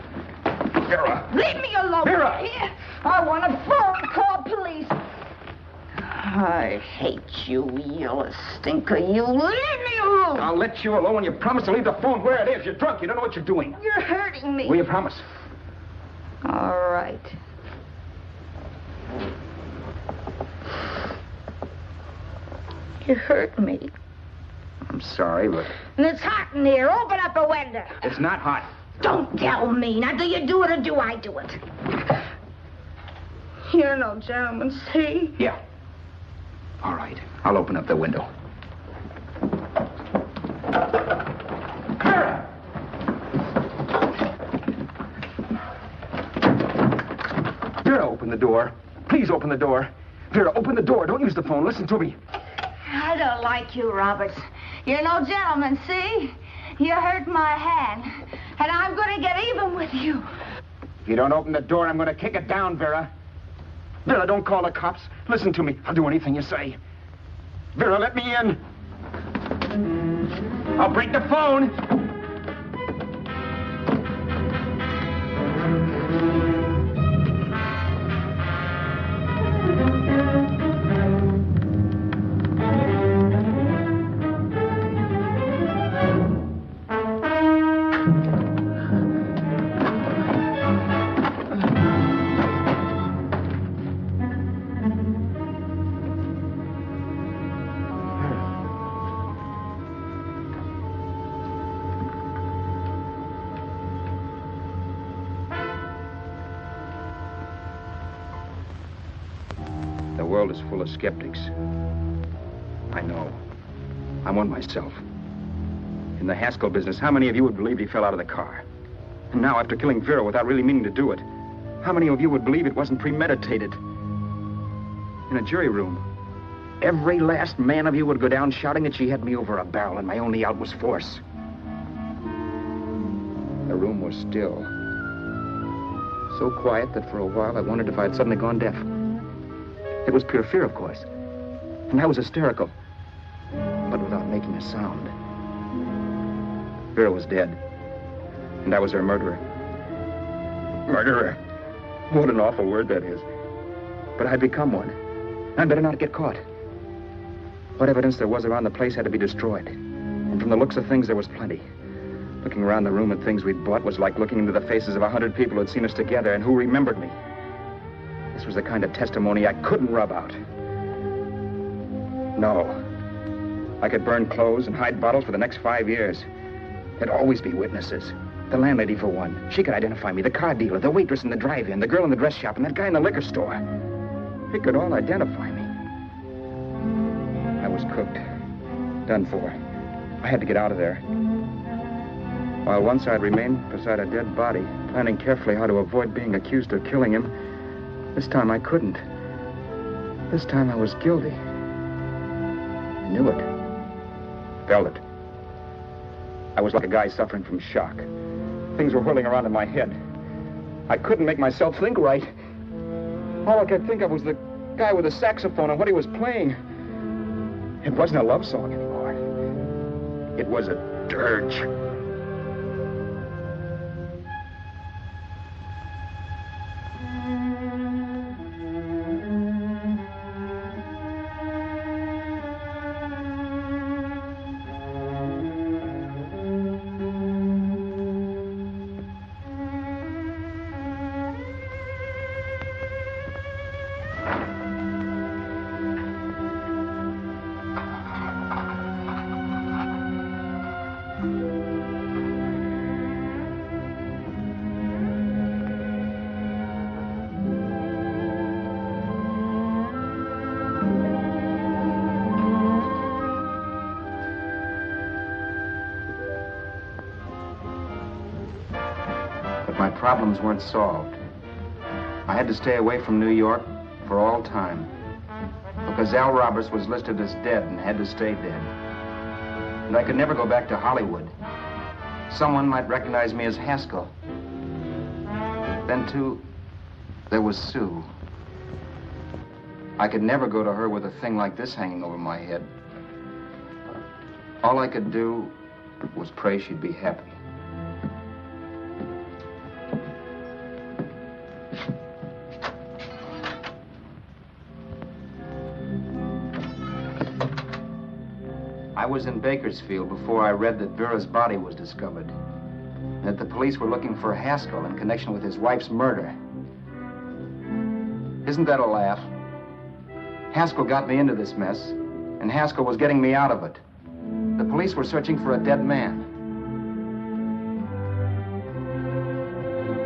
Vera! Leave me alone. Vera! Here. I want a phone. Call police. I hate you, yellow stinker. You leave me alone. I'll let you alone when you promise to leave the phone where it is. You're drunk. You don't know what you're doing. You're hurting me. Will you promise? All right. You hurt me. I'm sorry, but... And it's hot in here. Open up a window. It's not hot. Don't tell me. Now, do you do it or do I do it? You're no gentleman, see? Yeah. All right. I'll open up the window. Vera! Vera, open the door. Please open the door. Vera, open the door. Don't use the phone. Listen to me. I don't like you, Roberts. You're no gentleman, see? You hurt my hand, and I'm going to get even with you. If you don't open the door, I'm going to kick it down, Vera. Vera, don't call the cops. Listen to me. I'll do anything you say. Vera, let me in. I'll break the phone. The world is full of skeptics. I know. I'm one myself. In the Haskell business, how many of you would believe he fell out of the car? And now, after killing Vera without really meaning to do it, how many of you would believe it wasn't premeditated? In a jury room, every last man of you would go down shouting that she had me over a barrel and my only out was force. The room was still. So quiet that for a while I wondered if I had suddenly gone deaf. It was pure fear, of course. And I was hysterical, but without making a sound. Vera was dead, and I was her murderer. Murderer. What an awful word that is. But I'd become one. I'd better not get caught. What evidence there was around the place had to be destroyed. And from the looks of things, there was plenty. Looking around the room at things we'd bought was like looking into the faces of 100 people who'd seen us together and who remembered me. This was the kind of testimony I couldn't rub out. No. I could burn clothes and hide bottles for the next 5 years. There'd always be witnesses. The landlady, for one. She could identify me. The car dealer, the waitress in the drive-in, the girl in the dress shop, and that guy in the liquor store. They could all identify me. I was cooked. Done for. I had to get out of there. While once I'd remained beside a dead body, planning carefully how to avoid being accused of killing him, this time I couldn't. This time I was guilty. I knew it. Felt it. I was like a guy suffering from shock. Things were whirling around in my head. I couldn't make myself think right. All I could think of was the guy with the saxophone and what he was playing. It wasn't a love song anymore. It was a dirge. My problems weren't solved. I had to stay away from New York for all time. Because Al Roberts was listed as dead and had to stay dead. And I could never go back to Hollywood. Someone might recognize me as Haskell. Then, too, there was Sue. I could never go to her with a thing like this hanging over my head. All I could do was pray she'd be happy. I was in Bakersfield before I read that Vera's body was discovered, and that the police were looking for Haskell in connection with his wife's murder. Isn't that a laugh? Haskell got me into this mess, and Haskell was getting me out of it. The police were searching for a dead man.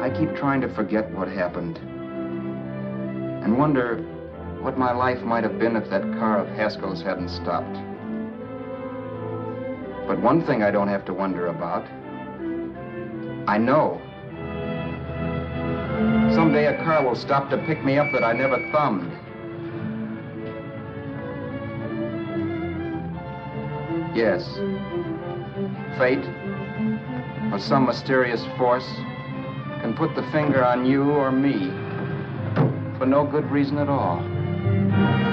I keep trying to forget what happened, and wonder what my life might have been if that car of Haskell's hadn't stopped. But one thing I don't have to wonder about. I know. Someday someday a car will stop to pick me up that I never thumbed. Yes. Fate, or some mysterious force, can put the finger on you or me for no good reason at all.